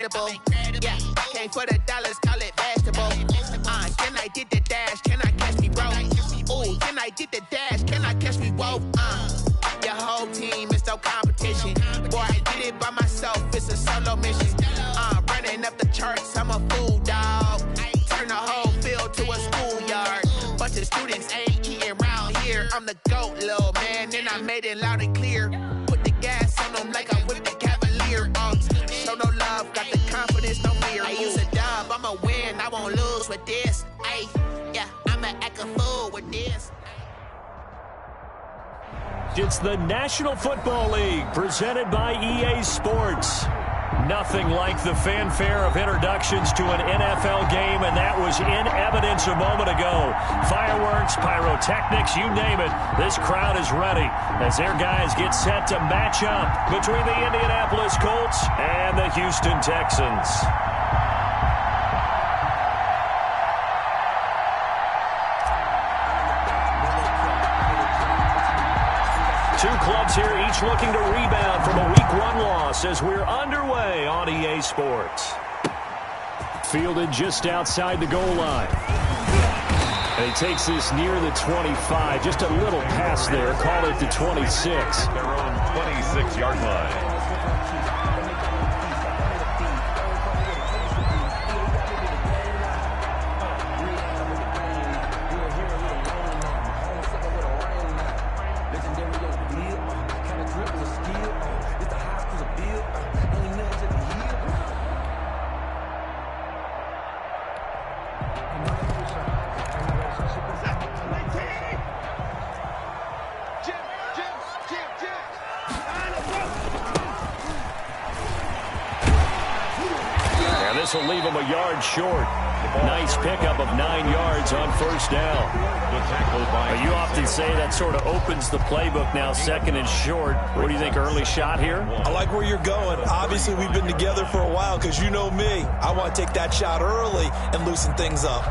incredible. Yeah, came for the dollars, call it basketball. Can I get the dash? Can I catch me, bro? Ooh, can I get the dash? Can I catch me, whoa? Your whole team is no competition. Boy, I did it by myself, it's a solo mission. Running up the charts, I'm a fool, dog. Turn the whole field to a schoolyard. Bunch of students ain't eating round here. I'm the GOAT, little man, and I made it loud and clear. Put the gas on them like I'm with the Cavalier. Show no love, got the confidence, no fear. I use a dub, I'ma win, I won't lose with this. Ay, yeah, I'ma act a fool with this. It's the National Football League presented by EA Sports. Nothing like the fanfare of introductions to an NFL game, and that was in evidence a moment ago. Fireworks, pyrotechnics, you name it. This crowd is ready as their guys get set to match up between the Indianapolis Colts and the Houston Texans. Two clubs here, each looking to rebound from a Week 1 loss as we're underway on EA Sports. Fielded just outside the goal line. And he takes this near the 25. Just a little pass there. Call it the 26. Their own 26-yard line. This will leave him a yard short. Nice pickup of 9 yards on first down. You often say that sort of opens the playbook now, second and short. What do you think, early shot here? I like where you're going. Obviously, we've been together for a while because you know me. I want to take that shot early and loosen things up.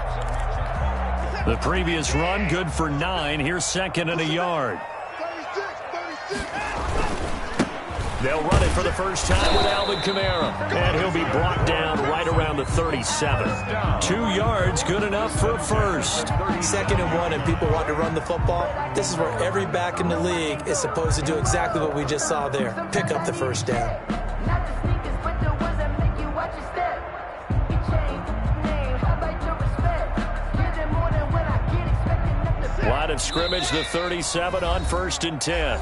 The previous run, good for 9. Here's second and a yard. They'll run it for the first time with Alvin Kamara. And he'll be brought down right around the 37. 2 yards, good enough for a first. 2nd and 1, and people want to run the football. This is where every back in the league is supposed to do exactly what we just saw there. Pick up the first down. Line of scrimmage, the 37 on 1st and 10.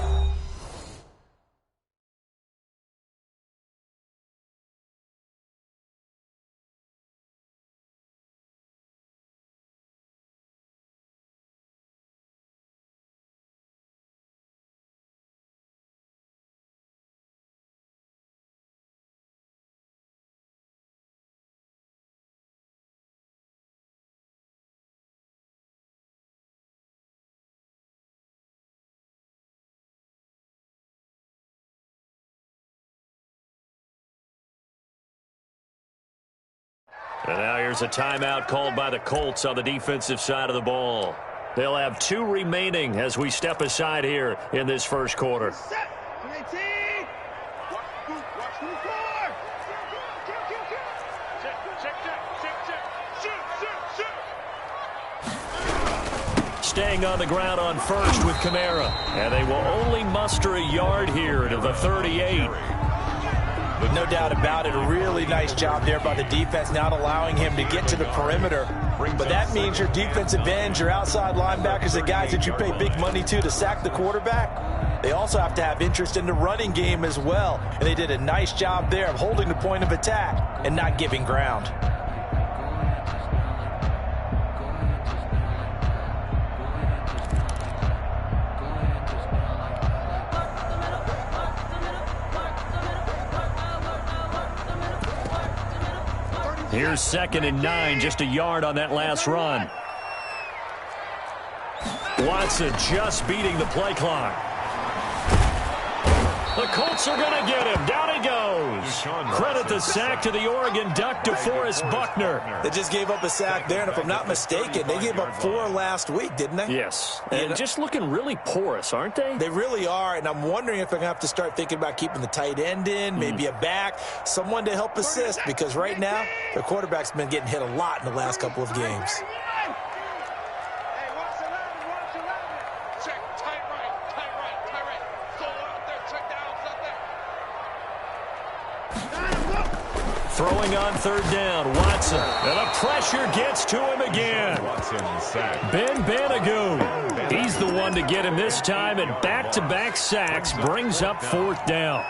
And now here's a timeout called by the Colts on the defensive side of the ball. They'll have 2 remaining as we step aside here in this first quarter. Staying on the ground on first with Kamara. And they will only muster a yard here to the 38. No doubt about it. A really nice job there by the defense, not allowing him to get to the perimeter. But that means your defensive ends, your outside linebackers, the guys that you pay big money to sack the quarterback, they also have to have interest in the running game as well. And they did a nice job there of holding the point of attack and not giving ground. Here's 2nd and 9, just a yard on that last run. Watson just beating the play clock. The Colts are going to get him. Down he goes. goes. Credit the sack to the Oregon Duck, DeForest Buckner. They just gave up a sack there, and if I'm not mistaken, they gave up 4 last week, didn't they? Yes, and just looking really porous, aren't they? They really are, and I'm wondering if they're going to have to start thinking about keeping the tight end in, maybe a back, someone to help assist, because right now, their quarterback's been getting hit a lot in the last couple of games. Throwing on 3rd down, Watson. And the pressure gets to him again. Ben Banagoo. He's the one to get him this time, and back-to-back sacks brings up 4th down.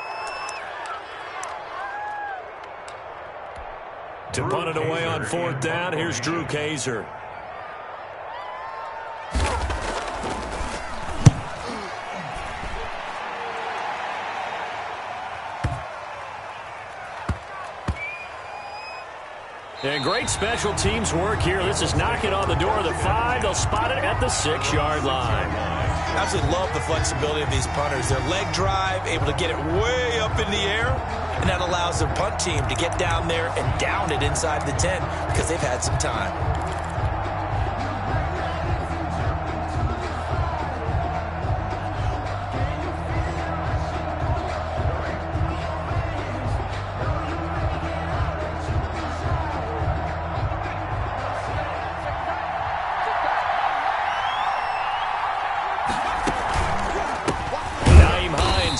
To punt it away on 4th down, here's Drew Kaiser. And great special teams work here. This is knocking on the door of the 5. They'll spot it at the 6-yard line. Absolutely love the flexibility of these punters. Their leg drive, able to get it way up in the air, and that allows their punt team to get down there and down it inside the 10 because they've had some time.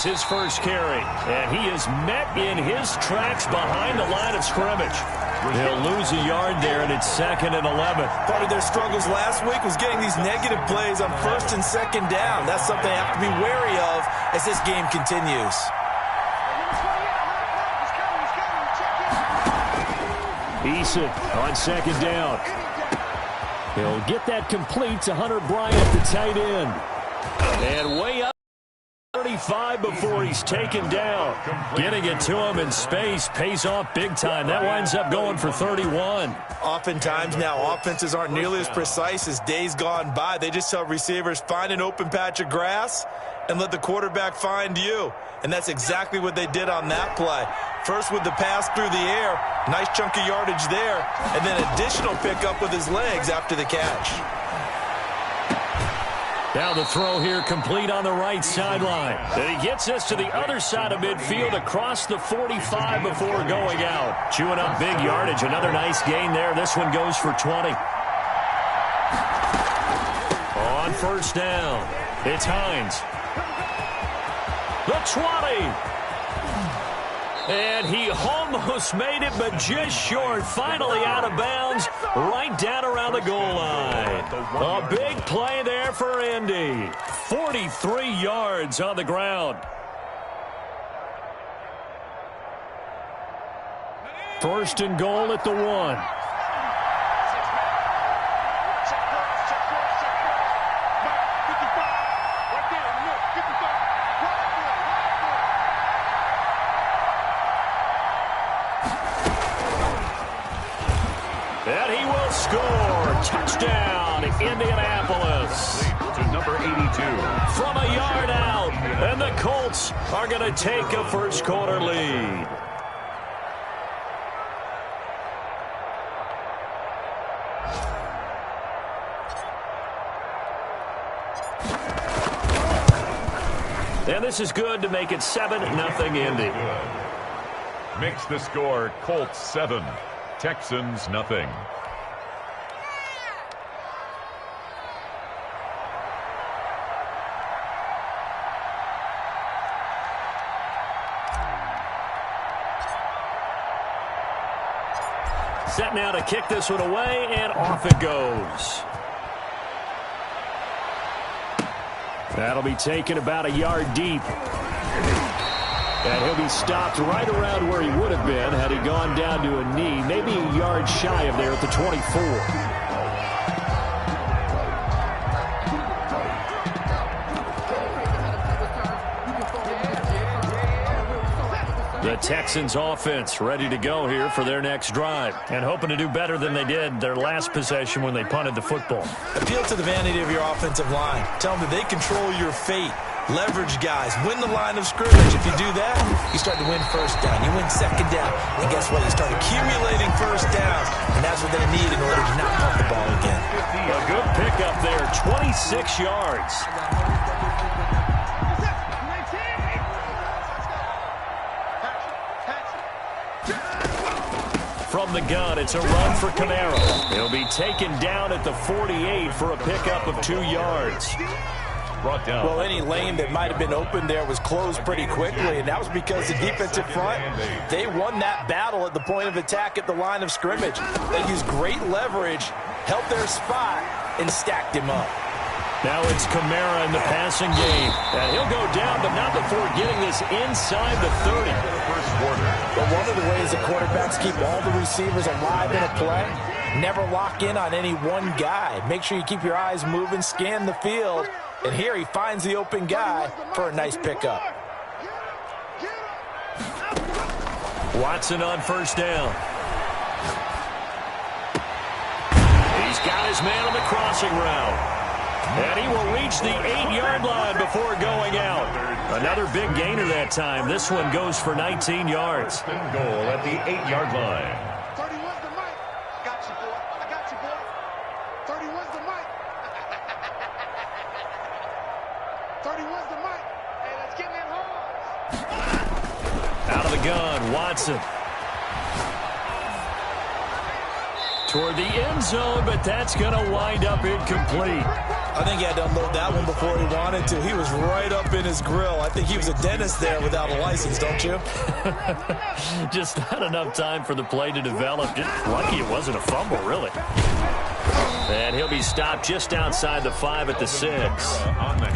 His first carry, and he is met in his tracks behind the line of scrimmage. They'll lose a yard there, and it's 2nd and 11. Part of their struggles last week was getting these negative plays on 1st and 2nd down. That's something they have to be wary of as this game continues. Eason on 2nd down. He'll get that complete to Hunter Bryant, the tight end. And way up 35 before he's taken down. Getting it to him in space pays off big time. That winds up going for 31. Oftentimes now, offenses aren't nearly as precise as days gone by. They just tell receivers, find an open patch of grass and let the quarterback find you. And that's exactly what they did on that play. First with the pass through the air, nice chunk of yardage there, and then additional pickup with his legs after the catch. Now the throw here complete on the right sideline. And he gets us to the other side of midfield across the 45 before going out. Chewing up big yardage. Another nice gain there. This one goes for 20. On 1st down, it's Hines. The 20. And he almost made it, but just short. Finally out of bounds, right down around the goal line. A big play there for Indy. 43 yards on the ground. 1st and goal at the 1. And he will score. Touchdown, Indianapolis. To number 82. From a yard out. And the Colts are going to take a first-quarter lead. And this is good to make it 7-0 Indy. Makes the score Colts 7. Texans nothing. Set now to kick this one away, and off it goes. That'll be taken about a yard deep. And he'll be stopped right around where he would have been had he gone down to a knee, maybe a yard shy of there at the 24. The Texans offense ready to go here for their next drive and hoping to do better than they did their last possession when they punted the football. Appeal to the vanity of your offensive line. Tell them that they control your fate. Leverage guys. Win the line of scrimmage. If you do that, you start to win first down. You win second down. And guess what? You start accumulating first downs. And that's what they need in order to not pump the ball again. A good pickup there. 26 yards. From the gun, it's a run for Camaro. He'll be taken down at the 48 for a pickup of 2 yards. Brought down. Well, any lane that might have been open there was closed pretty quickly, and that was because the defensive front, they won that battle at the point of attack at the line of scrimmage. They used great leverage, held their spot, and stacked him up. Now it's Kamara in the passing game. And he'll go down, but not before getting this inside the 30. First quarter. But one of the ways the quarterbacks keep all the receivers alive in a play, never lock in on any one guy. Make sure you keep your eyes moving, scan the field. And here he finds the open guy for a nice pickup. Watson on first down. He's got his man on the crossing route. And he will reach the 8-yard line before going out. Another big gainer that time. This one goes for 19 yards. Goal at the 8-yard line. 31's the mic. I got you, boy. I got you, boy. 31's the mic. 31's the mic. Hey, let's get that hard. Out of the gun, Watson. Toward the end zone, but that's going to wind up incomplete. I think he had to unload that one before he wanted to. He was right up in his grill. I think he was a dentist there without a license, don't you? Just not enough time for the play to develop. Just lucky it wasn't a fumble, really. And he'll be stopped just outside the 5 at the 6.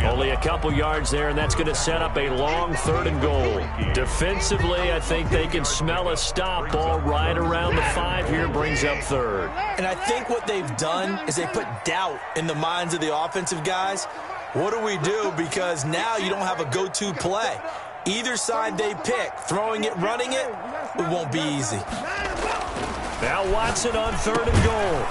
Only a couple yards there, and that's going to set up a long 3rd and goal. Defensively, I think they can smell a stop ball right around the 5 here, brings up 3rd. And I think what they've done is they put doubt in the minds of the offensive guys. What do we do? Because now you don't have a go-to play. Either side they pick, throwing it, running it, it won't be easy. Now Watson on 3rd and goal.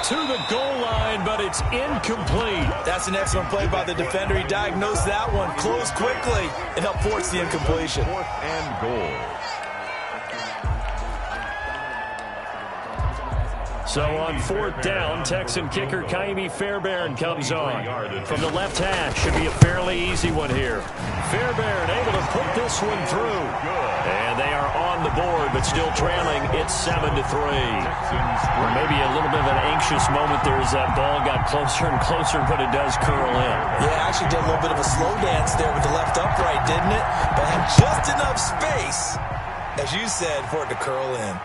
To the goal line, but it's incomplete. That's an excellent play by the defender. He diagnosed that one, closed quickly, and helped force the incompletion. 4th and goal. So on 4th down, Texan kicker Gimmie Fairbairn comes on. From the left hash, should be a fairly easy one here. Fairbairn able to put this one through. And they are on the board, but still trailing. It's 7-3. Or maybe a little bit of an anxious moment there as that ball got closer and closer, but it does curl in. Yeah, actually did a little bit of a slow dance there with the left upright, didn't it? But had just enough space, as you said, for it to curl in.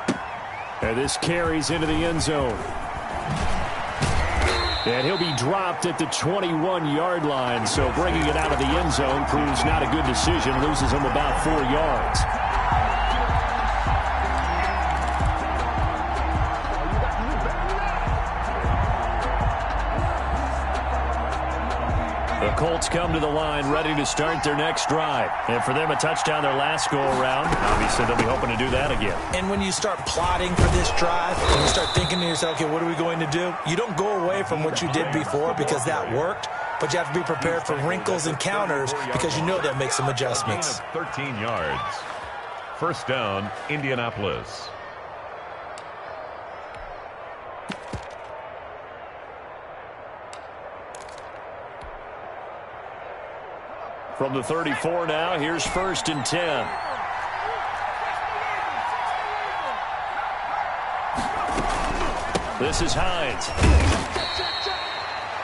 And this carries into the end zone. And he'll be dropped at the 21-yard line. So bringing it out of the end zone proves not a good decision. Loses him about 4 yards. The Colts come to the line ready to start their next drive. And for them, a touchdown their last go-around. Obviously, they'll be hoping to do that again. And when you start plotting for this drive, and you start thinking to yourself, okay, what are we going to do? You don't go away from what you did before because that worked, but you have to be prepared for wrinkles and counters because you know they'll make some adjustments. 13 yards. First down, Indianapolis. From the 34 now, here's 1st and 10. This is Hines.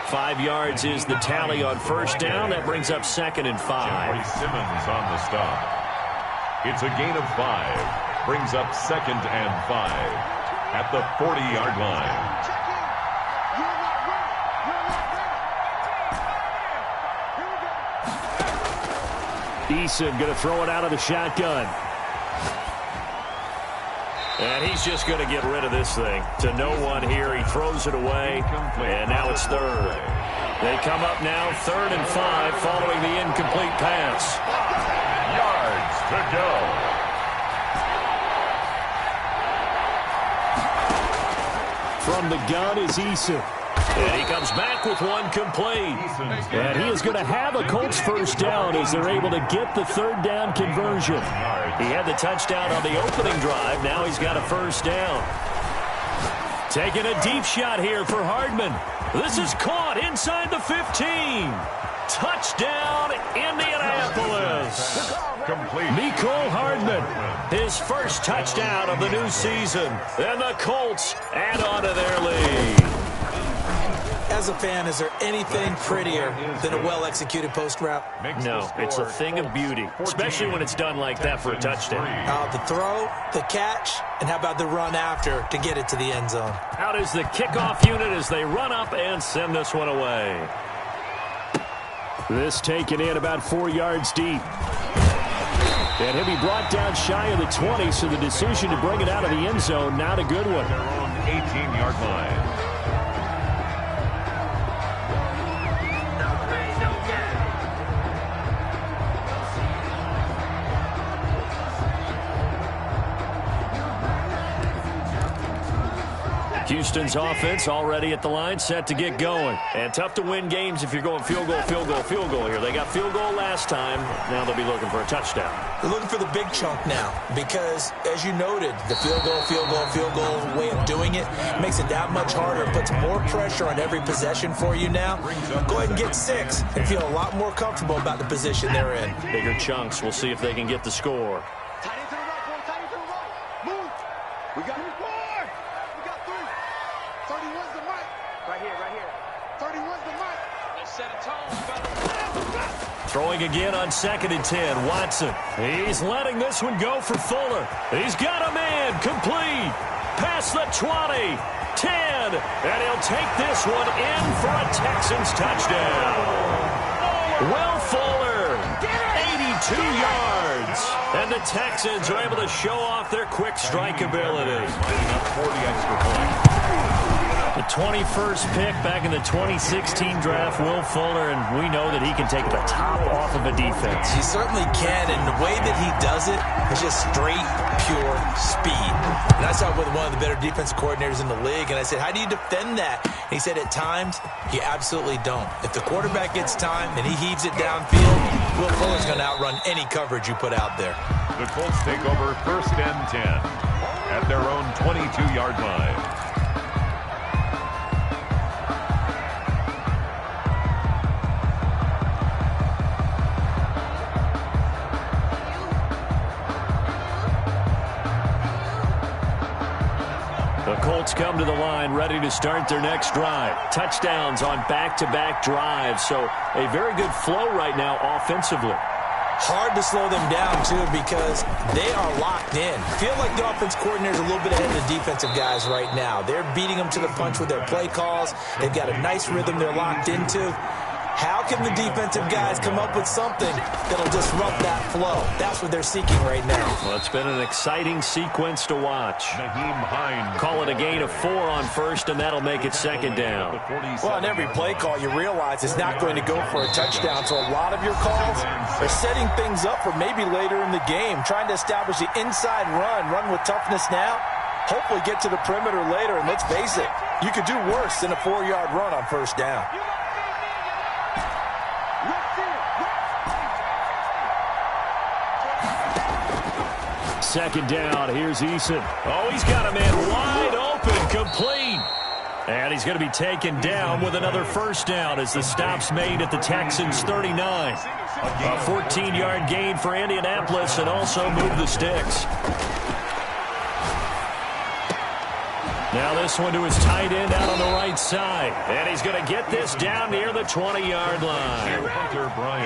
5 yards is the tally on first down. That brings up 2nd and 5. Simmons on the stop. It's a gain of 5. Brings up 2nd and 5 at the 40-yard line. Eason going to throw it out of the shotgun. And he's just going to get rid of this thing. To no one here. He throws it away. And now it's 3rd. They come up now 3rd and 5 following the incomplete pass. Yards to go. From the gun is Eason. And he comes back with one complete. And he is going to have a Colts first down as they're able to get the third down conversion. He had the touchdown on the opening drive. Now he's got a first down. Taking a deep shot here for Hardman. This is caught inside the 15. Touchdown, Indianapolis. Mecole Hardman, his first touchdown of the new season. And the Colts add on to their lead. As a fan, is there anything prettier than a well-executed post route? No, it's a thing of beauty, especially when it's done like that for a touchdown. The throw, the catch, and how about the run after to get it to the end zone? Out is the kickoff unit as they run up and send this one away. This taken in about 4 yards deep. And he'll be brought down shy of the 20, so the decision to bring it out of the end zone, not a good one. Their own 18-yard line. Houston's offense already at the line, set to get going. And tough to win games if you're going field goal, field goal, field goal here. They got field goal last time. Now they'll be looking for a touchdown. They're looking for the big chunk now because, as you noted, the field goal way of doing it makes it that much harder. It puts more pressure on every possession for you now. Go ahead and get 6 and feel a lot more comfortable about the position they're in. Bigger chunks. We'll see if they can get the score. Tight end to the right, boy. Tight end to the right. Move. We got 3. We got 3. 31's the mic. Right here. 31's the mic. Let's set a tone, fellas. Throwing again on 2nd and 10. Watson. He's letting this one go for Fuller. He's got a man. Complete. Past the 20. 10. And he'll take this one in for a Texans touchdown. Will Fuller. 82 yards. And the Texans are able to show off their quick strike ability. 40 extra points. The 21st pick back in the 2016 draft, Will Fuller, and we know that he can take the top off of a defense. He certainly can, and the way that he does it is just straight, pure speed. And I saw it with one of the better defense coordinators in the league, and I said, how do you defend that? And he said, at times, you absolutely don't. If the quarterback gets time and he heaves it downfield, Will Fuller's going to outrun any coverage you put out there. The Colts take over 1st and 10 at their own 22-yard line. The Colts come to the line ready to start their next drive. Touchdowns on back-to-back drives, so a very good flow right now offensively. Hard to slow them down, too, because they are locked in. Feel like the offense coordinator is a little bit ahead of the defensive guys right now. They're beating them to the punch with their play calls. They've got a nice rhythm they're locked into. How can the defensive guys come up with something that'll disrupt that flow? That's what they're seeking right now. Well, it's been an exciting sequence to watch. Call it a gain of 4 on 1st, and that'll make it 2nd down. Well, on every play call, you realize it's not going to go for a touchdown, so a lot of your calls are setting things up for maybe later in the game, trying to establish the inside run with toughness now, hopefully get to the perimeter later, and let's face it, you could do worse than a 4-yard run on 1st down. Second down, here's Eason. Oh, he's got a man wide open, complete. And he's going to be taken down with another first down as the stop's made at the Texans' 39. A 14-yard gain for Indianapolis and also move the sticks. Now this one to his tight end out on the right side. And he's going to get this down near the 20-yard line.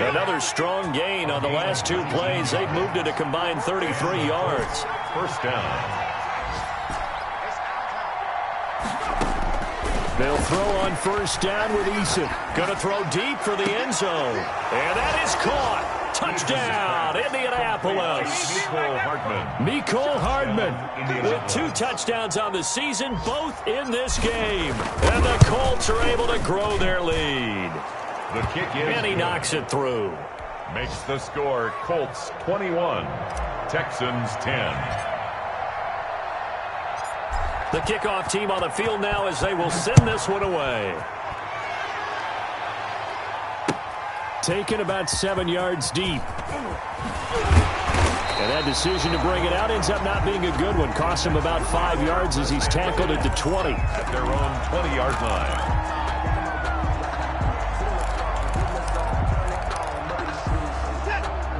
Another strong gain on the last 2 plays. They've moved it a combined 33 yards. First down. They'll throw on first down with Eason. Going to throw deep for the end zone. And that is caught. Touchdown, Indianapolis. Mecole Hardman with 2 touchdowns on the season, both in this game. And the Colts are able to grow their lead. The kick is and he knocks it through. Makes the score Colts 21, Texans 10. The kickoff team on the field now as they will send this one away. Taken about 7 yards deep. And that decision to bring it out ends up not being a good one. Costs him about 5 yards as he's tackled at the 20. At their own 20-yard line.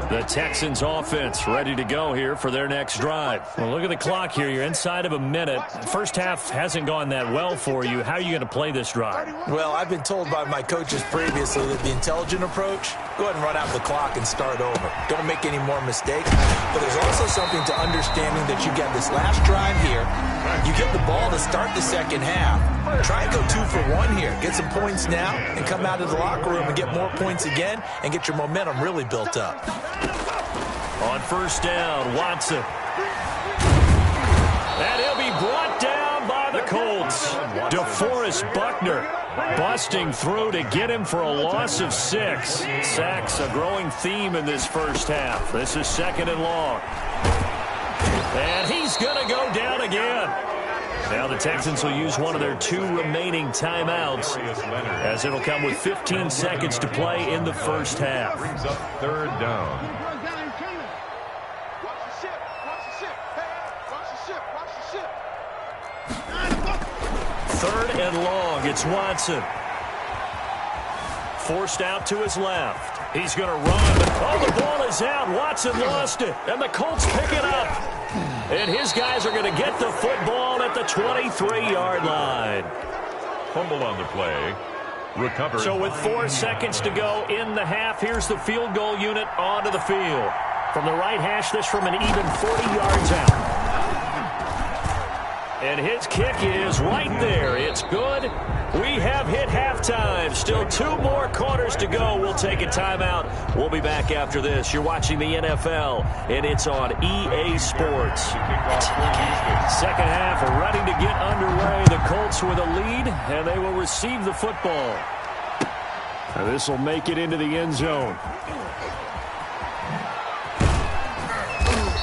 The Texans offense ready to go here for their next drive. Well, look at the clock here. You're inside of a minute. First half hasn't gone that well for you. How are you going to play this drive? Well, I've been told by my coaches previously that the intelligent approach, go ahead and run out the clock and start over. Don't make any more mistakes. But there's also something to understanding that you get this last drive here. You get the ball to start the second half. Try and go 2 for 1 here. Get some points now and come out of the locker room and get more points again and get your momentum really built up. On first down, Watson. And he'll be brought down by the Colts. DeForest Buckner busting through to get him for a loss of 6. Sacks a growing theme in this first half. This is 2nd and long. And he's going to go down again. Now the Texans will use one of their 2 remaining timeouts as it'll come with 15 seconds to play in the first half. Brings up 3rd down. Third and long. It's Watson. Forced out to his left. He's going to run. Oh, the ball is out. Watson lost it. And the Colts pick it up. And his guys are going to get the football at the 23-yard line. Fumble on the play. Recovered. So with 4 seconds to go in the half, here's the field goal unit onto the field. From the right hash, this from an even 40 yards out. And his kick is right there. It's good. We have hit halftime. Still 2 more quarters to go. We'll take a timeout. We'll be back after this. You're watching the NFL, and it's on EA Sports. Second half ready to get underway. The Colts with a lead, and they will receive the football. This will make it into the end zone.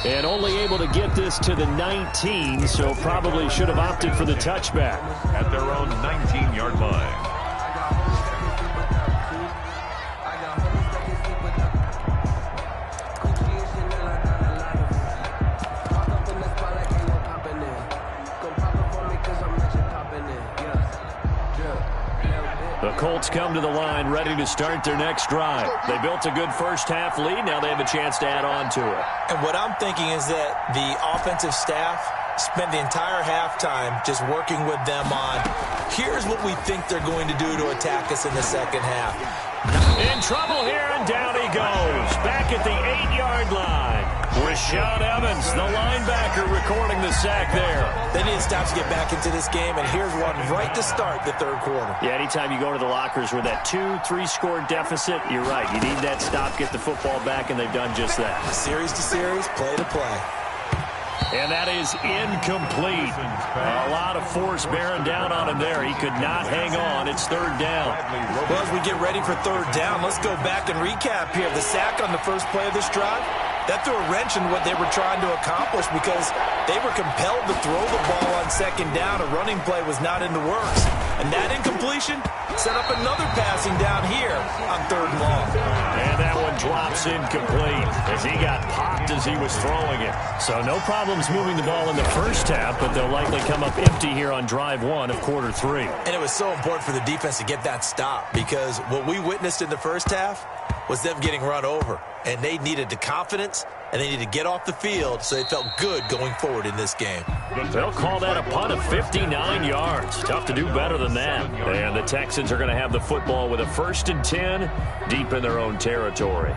And only able to get this to the 19, so probably should have opted for the touchback. At their own 19-yard line. The Colts come to the line ready to start their next drive. They built a good first half lead. Now they have a chance to add on to it. And what I'm thinking is that the offensive staff spent the entire halftime just working with them on, here's what we think they're going to do to attack us in the second half. In trouble here, and down he goes. Back at the 8-yard line. Rashaan Evans, the linebacker, recording the sack there. They need to stop to get back into this game, and here's one right to start the third quarter. Yeah, anytime you go to the lockers with that 2-3 score deficit, you're right. You need that stop, get the football back, and they've done just that. Series to series, play to play. And that is incomplete. A lot of force bearing down on him there. He could not hang on. It's third down. Well, as we get ready for third down, let's go back and recap here. The sack on the first play of this drive, that threw a wrench in what they were trying to accomplish because they were compelled to throw the ball on second down. A running play was not in the works. And that incompletion set up another passing down here on third and long. And that one drops incomplete as he got popped as he was throwing it. So no problems moving the ball in the first half, but they'll likely come up empty here on drive 1 of quarter 3. And it was so important for the defense to get that stop because what we witnessed in the first half was them getting run over. And they needed the confidence, and they needed to get off the field so they felt good going forward in this game. They'll call that a punt of 59 yards. Tough to do better than that. And the Texans are going to have the football with a 1st and 10 deep in their own territory.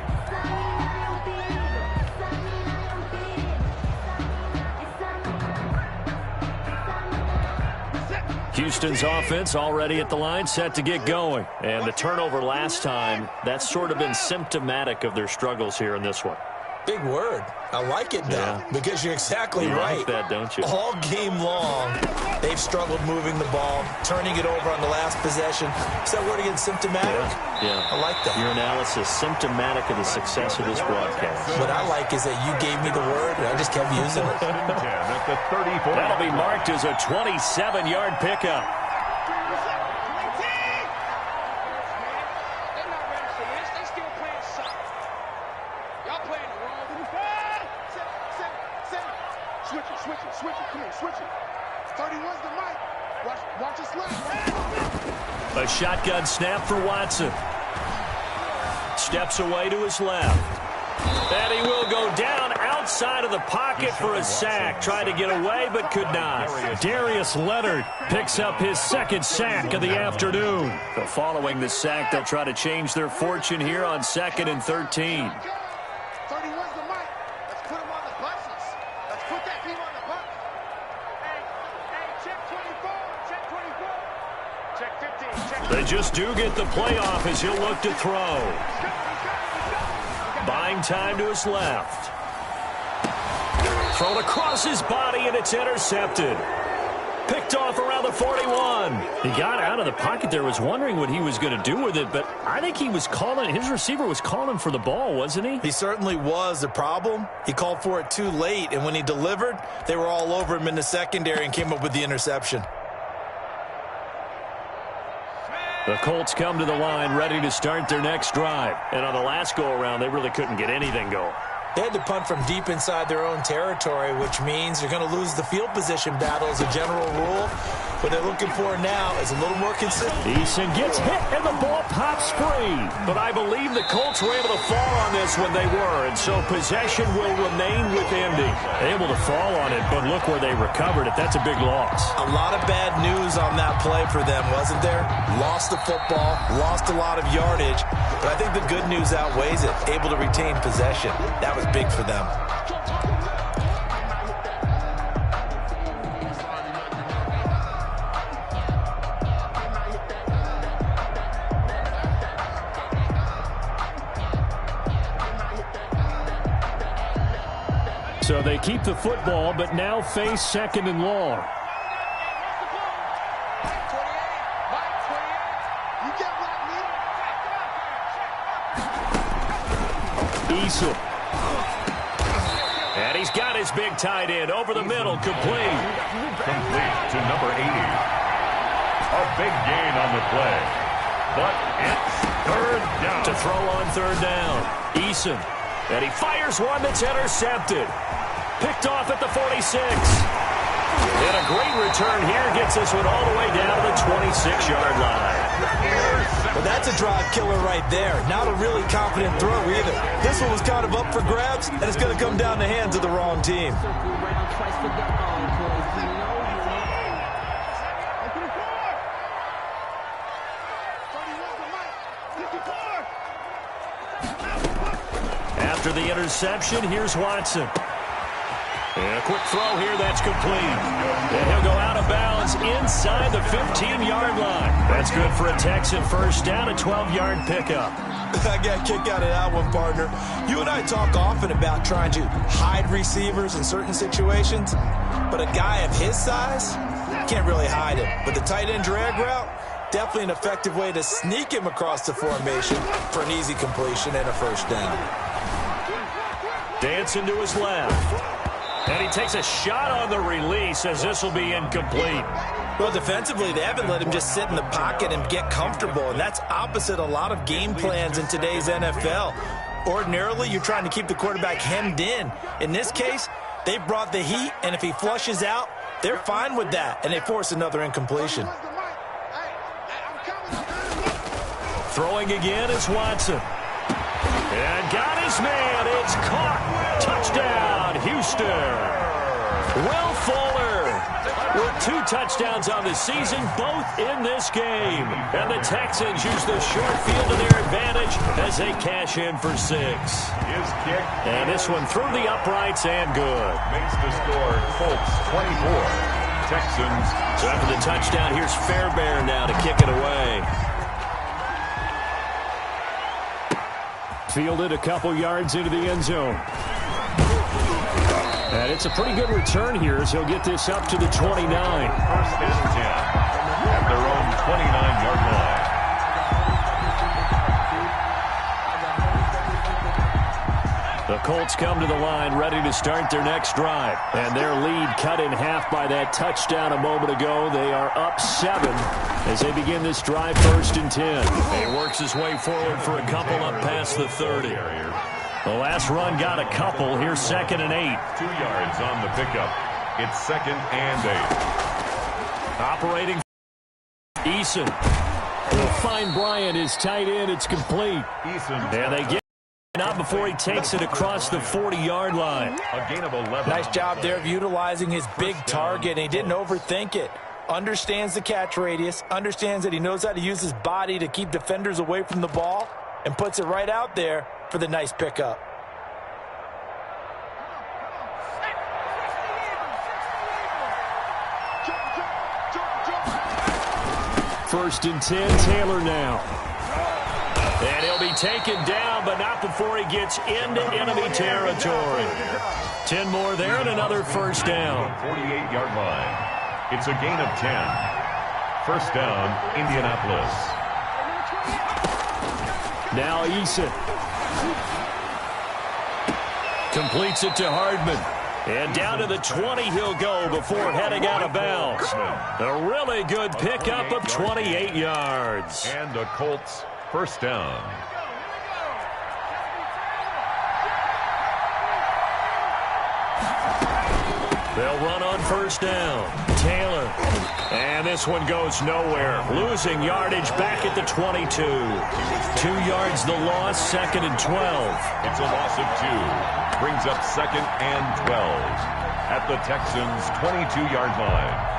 Houston's offense already at the line, set to get going. And the turnover last time, that's sort of been symptomatic of their struggles here in this one. Big word. I like it, though, because you're exactly right. You like that, don't you? All game long, they've struggled moving the ball, turning it over on the last possession. Is that word again, symptomatic? Yeah. I like that. Your analysis, symptomatic of the success of this broadcast. What I like is that you gave me the word, and I just kept using it. At the 34. That'll be marked as a 27-yard pickup. Switch it. Come on, switch it. 31's the mic. Watch us left. A shotgun snap for Watson. Steps away to his left. And he will go down outside of the pocket for a sack. Tried to get away, but could not. Darius Leonard picks up his second sack of the afternoon. So following the sack, they'll try to change their fortune here on 2nd and 13. 31's the mic. Let's put him on the buses. Let's put that team on the bus. Hey, check 24. Check 24. Check 15. Check 15. They just do get the playoff as he'll look to throw. Buying time to his left. Thrown across his body, and it's intercepted. Picked off around the 41. He got out of the pocket there, was wondering what he was going to do with it, but I think he was calling, his receiver was calling for the ball, wasn't he? He certainly was. The problem, he called for it too late, and when he delivered, they were all over him in the secondary and came up with the interception. The Colts come to the line ready to start their next drive. And on the last go-around, they really couldn't get anything going. They had to punt from deep inside their own territory, which means you're going to lose the field position battle as a general rule. What they're looking for now is a little more consistent. Eason gets hit, and the ball pops free. But I believe the Colts were able to fall on this when they were, and so possession will remain with Indy. Able to fall on it, but look where they recovered it. That's a big loss. A lot of bad news on that play for them, wasn't there? Lost the football, lost a lot of yardage, but I think the good news outweighs it. Able to retain possession. That was big for them. So they keep the football, but now face 2nd and long. Eason. And he's got his big tight end over the middle, complete. Complete to number 80. A big gain on the play. But it's 3rd down. To throw on 3rd down. Eason. And he fires one that's intercepted. Picked off at the 46. And a great return here gets this one all the way down to the 26-yard line. Well, that's a drive killer right there. Not a really confident throw either. This one was kind of up for grabs, and it's going to come down the hands of the wrong team. After the interception, here's Watson. And a quick throw here, that's complete. And he'll go out of bounds inside the 15-yard line. That's good for a Texan first down, a 12-yard pickup. I got a kick out of that one, partner. You and I talk often about trying to hide receivers in certain situations, but a guy of his size can't really hide him. But the tight end drag route, definitely an effective way to sneak him across the formation for an easy completion and a first down. Dancing to his left. And he takes a shot on the release as this will be incomplete. Well, defensively, they haven't let him just sit in the pocket and get comfortable, and that's opposite a lot of game plans in today's NFL. Ordinarily, you're trying to keep the quarterback hemmed in. In this case, they brought the heat, and if he flushes out, they're fine with that, and they force another incompletion. Throwing again is Watson. And got his man. It's caught. Touchdown, Houston. Will Fuller with 2 touchdowns on the season, both in this game. And the Texans use the short field to their advantage as they cash in for 6. His kick. And this one through the uprights and good. Makes the score Colts 24. Texans. So after the touchdown, here's Fairbairn now to kick it away. Fielded a couple yards into the end zone. And it's a pretty good return here as he'll get this up to the 29. First and 10 at their own 29-yard line. The Colts come to the line ready to start their next drive. And their lead cut in half by that touchdown a moment ago. They are up 7 as they begin this drive, 1st and 10. He works his way forward for a couple up past the 30. The last run got a couple. Here's 2nd and 8. 2 yards on the pickup. It's 2nd and 8. Operating. Eason will find Bryant, his tight end. It's complete. Eason. And they get not before he takes it across the 40-yard line. A gain of 11. Nice job there of utilizing his big target. He didn't overthink it. Understands the catch radius. Understands that he knows how to use his body to keep defenders away from the ball. And puts it right out there for the nice pickup. First and 10, Taylor now. And he'll be taken down, but not before he gets into enemy territory. 10 more there and another first down. 48-yard line. It's a gain of 10. First down, Indianapolis. Now Eason. Completes it to Hardman. And down to the 20 he'll go before heading out of bounds. A really good pickup of 28 yards. And the Colts first down. They'll run on first down. Taylor. And this one goes nowhere. Losing yardage back at the 22. 2 yards the loss, 2nd and 12. It's a loss of 2. Brings up 2nd and 12 at the Texans' 22-yard line.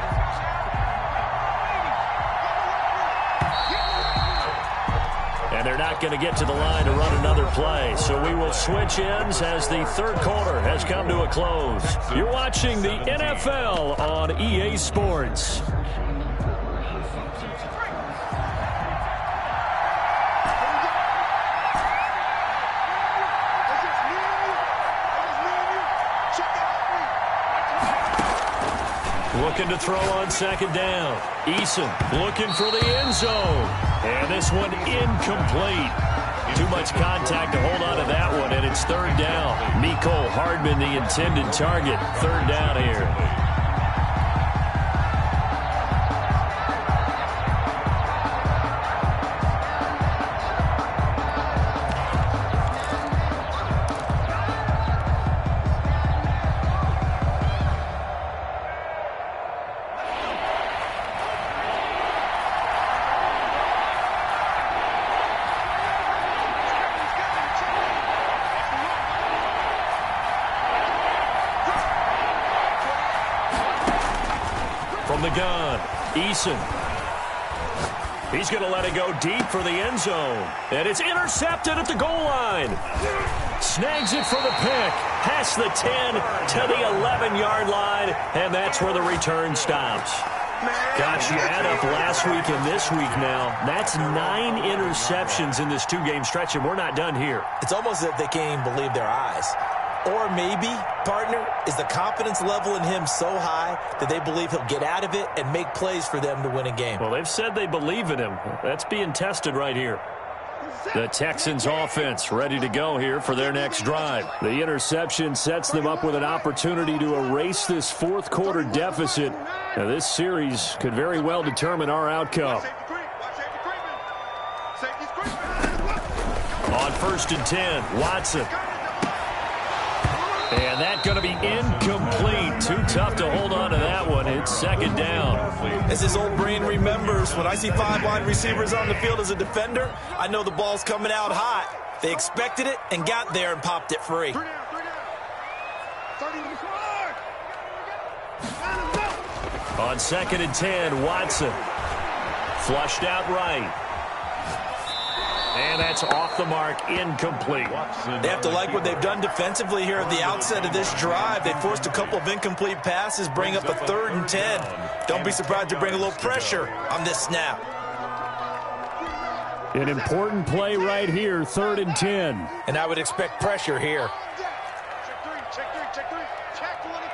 And they're not going to get to the line to run another play. So we will switch ends as the third quarter has come to a close. You're watching the NFL on EA Sports. Looking to throw on 2nd down. Eason looking for the end zone. And this one incomplete. Too much contact to hold on to that one, and it's 3rd down. Mecole Hardman, the intended target. 3rd down here. From the gun, Eason. He's going to let it go deep for the end zone. And it's intercepted at the goal line. Snags it for the pick. Past the 10 to the 11-yard line. And that's where the return stops. Gosh, you add up last week and this week now. That's 9 interceptions in this 2-game stretch, and we're not done here. It's almost as if they can't even believe their eyes. Or maybe, partner, is the confidence level in him so high that they believe he'll get out of it and make plays for them to win a game. Well, they've said they believe in him. That's being tested right here. The Texans offense ready to go here for their next drive. The interception sets them up with an opportunity to erase this 4th quarter deficit. Now, this series could very well determine our outcome. On 1st and 10, Watson. And that's going to be incomplete. Too tough to hold on to that one. It's 2nd down. As his old brain remembers, when I see 5 wide receivers on the field as a defender, I know the ball's coming out hot. They expected it and got there and popped it free. On 2nd and 10, Watson. Flushed out right. And that's off the mark, incomplete. They have to like what they've done defensively here at the outset of this drive. They forced a couple of incomplete passes, bring up a 3rd and 10. Don't be surprised to bring a little pressure on this snap. An important play right here, 3rd and 10. And I would expect pressure here. Check 3, check 3, check 3. Check 1.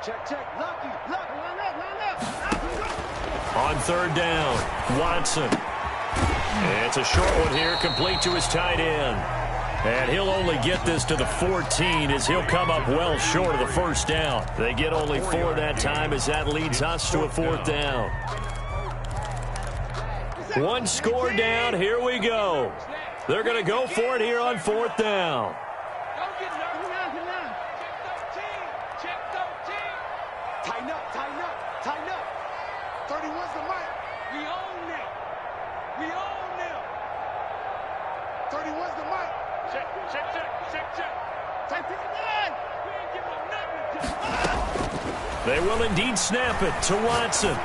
Check, check. Lucky. Line up. On third down, Watson. It's a short one here, complete to his tight end. And he'll only get this to the 14 as he'll come up well short of the first down. They get only 4 that time as that leads us to a 4th down. One score down, here we go. They're going to go for it here on 4th down. Tighten up. 31's the mic. We own them. 31's the mic. Check. Take it again. We ain't giving them nothing. They will indeed snap it to Watson.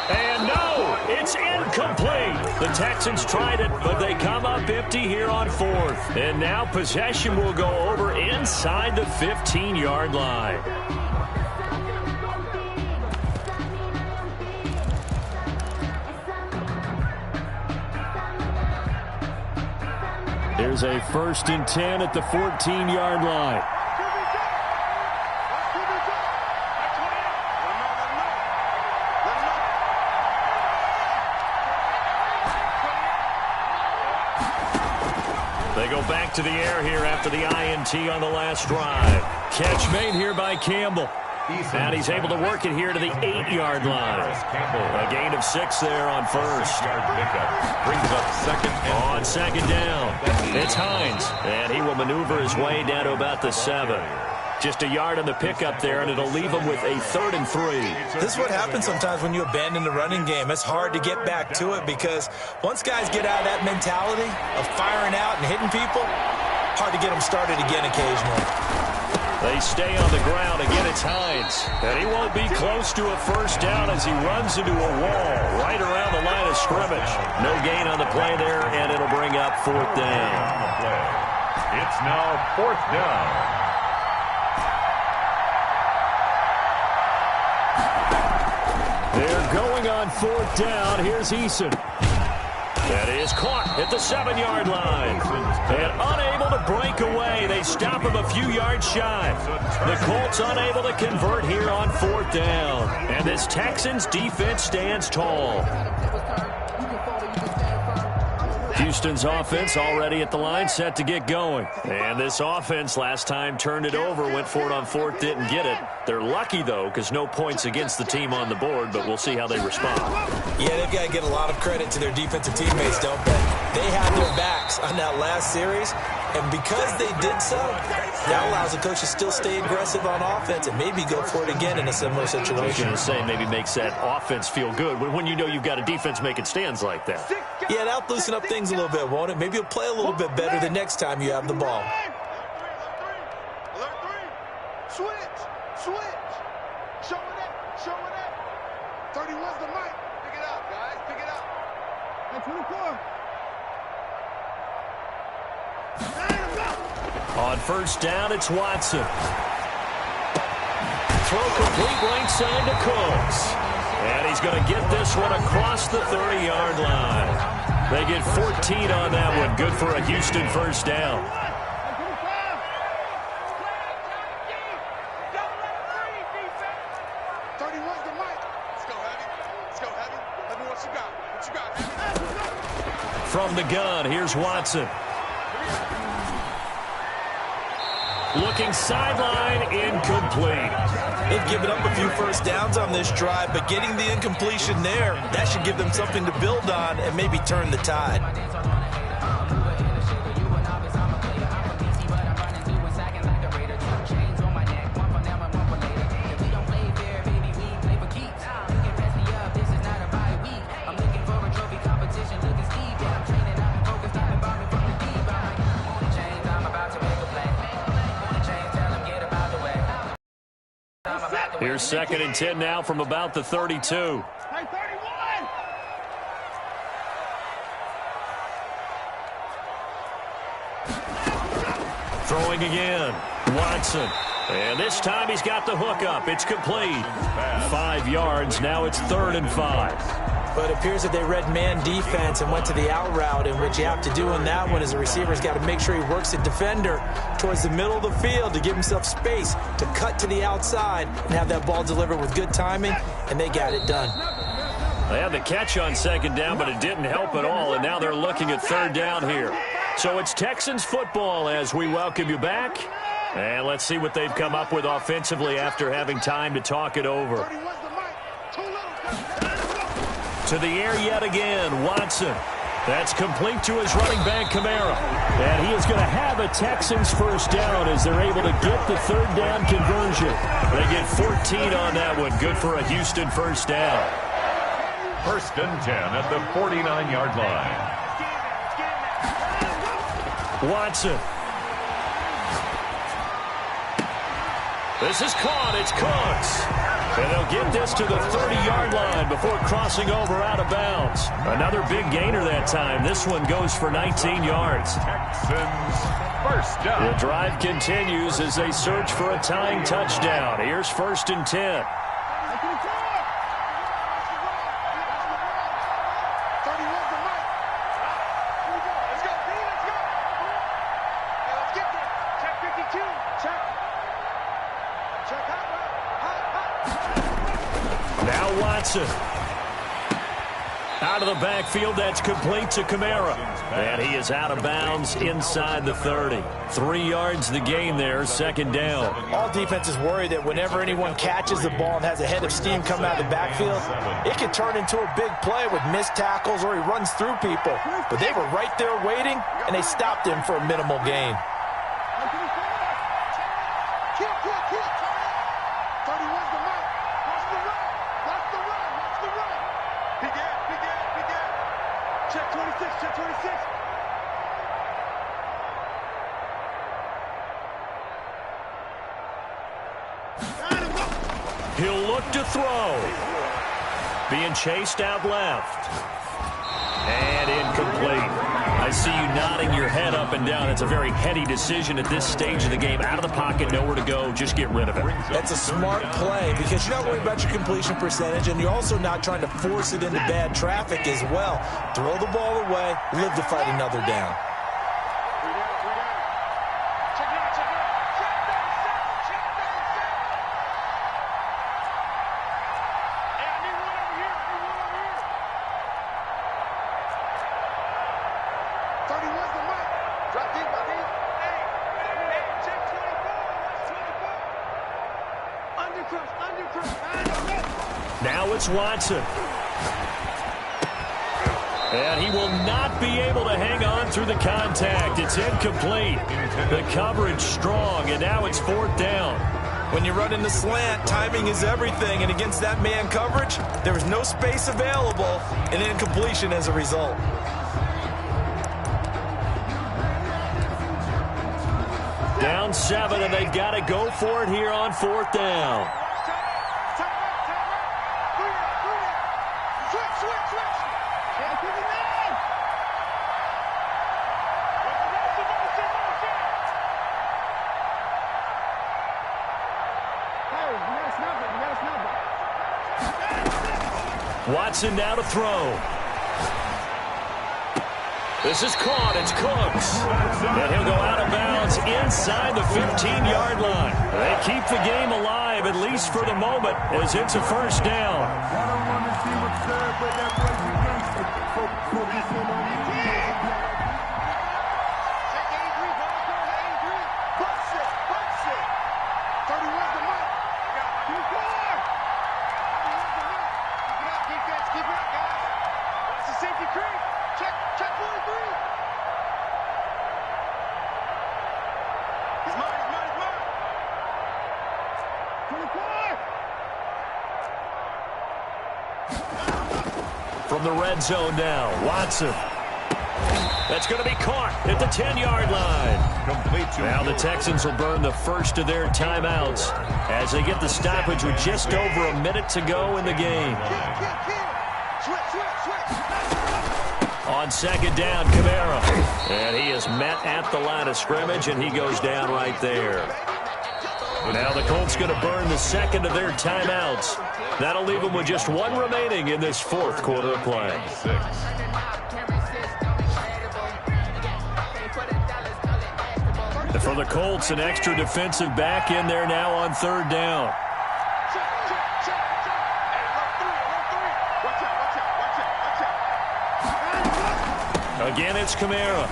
And no, it's incomplete. The Texans tried it, but they come up empty here on 4th. And now possession will go over inside the 15-yard line. Here's a 1st and 10 at the 14-yard line. They go back to the air here after the INT on the last drive. Catch made here by Campbell. And he's able to work it here to the 8-yard line. A gain of 6 there on 1st. Brings up on 2nd down. It's Hines. And he will maneuver his way down to about the 7. Just a yard on the pickup there, and it'll leave him with a 3rd and 3. This is what happens sometimes when you abandon the running game. It's hard to get back to it because once guys get out of that mentality of firing out and hitting people, hard to get them started again occasionally. They stay on the ground. Again, it's Hines. And he won't be close to a 1st down as he runs into a wall right around the line of scrimmage. No gain on the play there, and it'll bring up 4th down. It's now 4th down. They're going on 4th down. Here's Eason. That is caught at the 7-yard line. And unable to break away. They stop him a few yards shy. The Colts unable to convert here on 4th down. And this Texans defense stands tall. Houston's offense already at the line, set to get going. And this offense last time turned it over, went for it on 4th, didn't get it. They're lucky, though, because no points against the team on the board, but we'll see how they respond. Yeah, they've got to get a lot of credit to their defensive teammates, don't they? They had their backs on that last series, and because they did so, that allows the coach to still stay aggressive on offense and maybe go for it again in a similar situation. I was going to say maybe makes that offense feel good when you know you've got a defense making stands like that. Yeah, that'll loosen up things a little bit, won't it? Maybe you'll play a little bit better the next time you have the ball. Alert 3. Switch. Show it up. 31's the mic. Pick it up, guys. Pick it up. Hey, 24. On 1st down, it's Watson. Throw complete right side to Cooks. And he's going to get this one across the 30-yard line. They get 14 on that one. Good for a Houston 1st down. From the gun, here's Watson. Looking sideline, incomplete. They've given up a few 1st downs on this drive, but getting the incompletion there, that should give them something to build on and maybe turn the tide. Here's 2nd and 10 now from about the 32. Hey, 31! Throwing again. Watson. And this time he's got the hook up. It's complete. 5 yards. Now it's 3rd and 5. But it appears that they read man defense and went to the out route, and what you have to do in that one is the receiver's got to make sure he works the defender towards the middle of the field to give himself space to cut to the outside and have that ball delivered with good timing, and they got it done. They had the catch on second down, but it didn't help at all, and now they're looking at third down here. So it's Texans football as we welcome you back. And let's see what they've come up with offensively after having time to talk it over. To the air yet again, Watson. That's complete to his running back, Kamara. And he is going to have a Texans first down as they're able to get the third down conversion. They get 14 on that one. Good for a Houston first down. First and 10 at the 49-yard line. Watson. This is caught. It's Cooks. And they'll get this to the 30-yard line before crossing over out of bounds. Another big gainer that time. This one goes for 19 yards. Texans first down. The drive continues as they search for a tying touchdown. Here's first and 10. Now Watson. Out of the backfield, that's complete to Kamara. And he is out of bounds inside the 30. 3 yards the gain there, second down. All defenses worry that whenever anyone catches the ball and has a head of steam coming out of the backfield, it can turn into a big play with missed tackles or he runs through people. But they were right there waiting, and they stopped him for a minimal gain. He'll look to throw. Being chased out left. And incomplete. I see you nodding your head up and down. It's a very heady decision at this stage of the game. Out of the pocket, nowhere to go. Just get rid of it. That's a smart play because you're not worried about your completion percentage, and you're also not trying to force it into bad traffic as well. Throw the ball away, live to fight another down. Now it's Watson. And he will not be able to hang on through the contact. It's incomplete. The coverage strong, and now it's fourth down. When you run in the slant, timing is everything, and against that man coverage, there was no space available, and incompletion as a result. Down 7, and they've got to go for it here on fourth down. Watson now to throw. This is caught. It's Cooks. And he'll go out of bounds inside the 15-yard line. They keep the game alive, at least for the moment, as it's a first down. From the red zone now, Watson. That's going to be caught at the 10-yard line. Now the Texans will burn the first of their timeouts as they get the stoppage with just over a minute to go in the game. On second down, Kamara. And he is met at the line of scrimmage, and he goes down right there. Now the Colts going to burn the second of their timeouts. That'll leave them with just one remaining in this fourth quarter of play. For the Colts, an extra defensive back in there now on third down. Again, it's Kamara.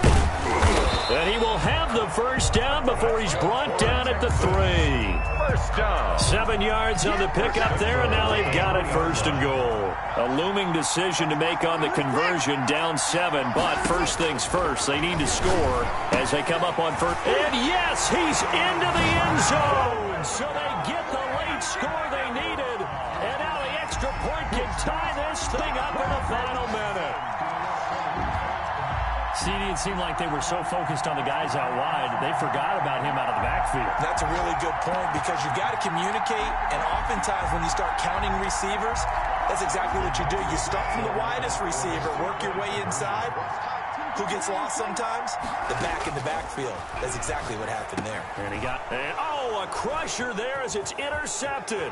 And he will have the first down before he's brought down at the 3. First down. 7 yards on the pickup there, and now they've got it first and goal. A looming decision to make on the conversion, down 7. But first things first, they need to score as they come up on first. And yes, he's into the end zone. So they get the late score they needed. And now the extra point can tie this thing up in the final minute. CD, it seemed like they were so focused on the guys out wide, they forgot about him out of the backfield. That's a really good point because you've got to communicate, and oftentimes when you start counting receivers, that's exactly what you do. You start from the widest receiver, work your way inside. Who gets lost sometimes? The back in the backfield. That's exactly what happened there. And he got, a crusher there as it's intercepted.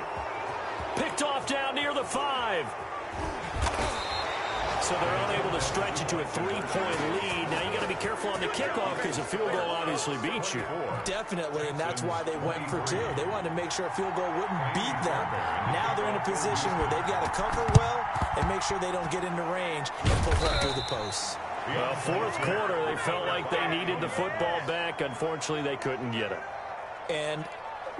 Picked off down near the 5. So they're unable to stretch it to a 3-point lead. Now you got to be careful on the kickoff because a field goal obviously beats you. Definitely, and that's why they went for 2. They wanted to make sure a field goal wouldn't beat them. Now they're in a position where they've got to cover well and make sure they don't get into range and pull right through the posts. Well, fourth quarter, they felt like they needed the football back. Unfortunately, they couldn't get it. And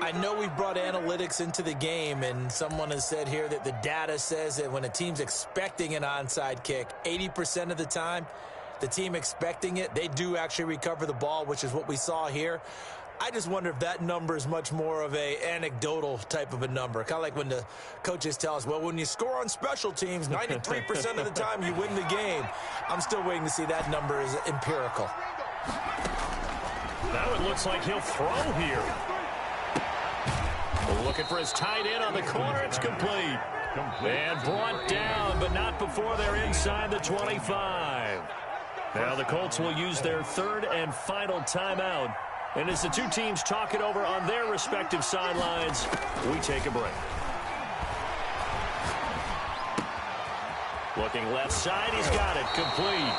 I know we brought analytics into the game, and someone has said here that the data says that when a team's expecting an onside kick, 80% of the time, the team expecting it, they do actually recover the ball, which is what we saw here. I just wonder if that number is much more of a anecdotal type of a number. Kind of like when the coaches tell us, well, when you score on special teams, 93% of the time you win the game. I'm still waiting to see that number is empirical. Now it looks like he'll throw here. Looking for his tight end on the corner. It's complete. And brought down, but not before they're inside the 25. Now the Colts will use their third and final timeout. And as the two teams talk it over on their respective sidelines, we take a break. Looking left side, he's got it. Complete.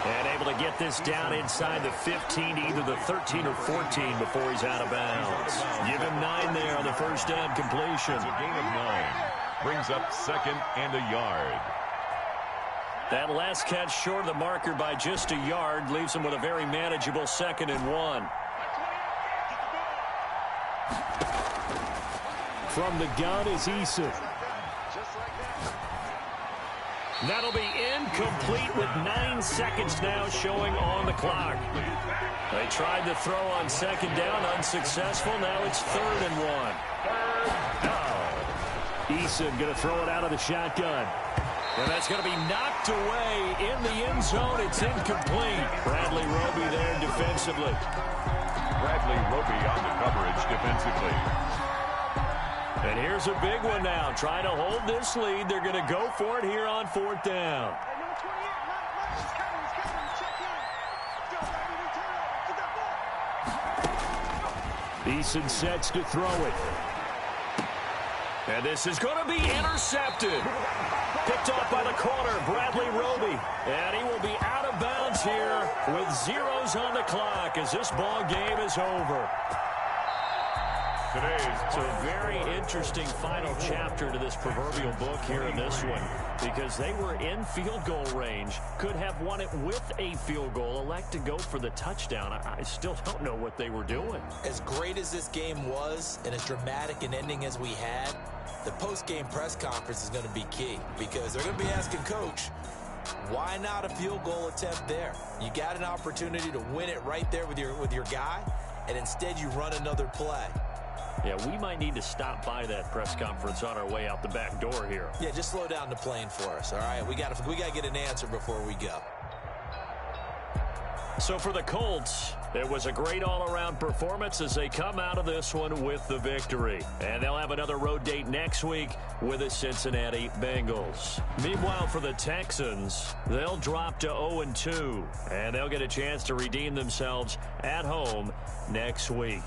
And able to get this down inside the 15, either the 13 or 14 before he's out of bounds. Give him 9 there on the first down completion. It's a gain of 9. Brings up second and a yard. That last catch short of the marker by just a yard leaves him with a very manageable 2nd and 1. From the gun is Eason. That'll be incomplete with 9 seconds now showing on the clock. They tried to throw on second down, unsuccessful. Now it's 3rd and 1. Eason going to throw it out of the shotgun. And that's going to be knocked away in the end zone. It's incomplete. Bradley Roby there defensively. Bradley Roby on the coverage defensively. And here's a big one now. Trying to hold this lead. They're going to go for it here on 4th down. Eason sets to throw it. And this is going to be intercepted. Picked off by the corner, Bradley Roby. And he will be out of bounds here with zeros on the clock as this ball game is over. It's a very interesting final chapter to this proverbial book here in this one because they were in field goal range, could have won it with a field goal, elect to go for the touchdown. I still don't know what they were doing. As great as this game was and as dramatic an ending as we had, the post-game press conference is going to be key because they're going to be asking Coach, why not a field goal attempt there? You got an opportunity to win it right there with your guy, and instead you run another play. Yeah, we might need to stop by that press conference on our way out the back door here. Yeah, just slow down the plane for us, all right? We got to get an answer before we go. So for the Colts, it was a great all-around performance as they come out of this one with the victory. And they'll have another road date next week with the Cincinnati Bengals. Meanwhile, for the Texans, they'll drop to 0-2, and they'll get a chance to redeem themselves at home next week.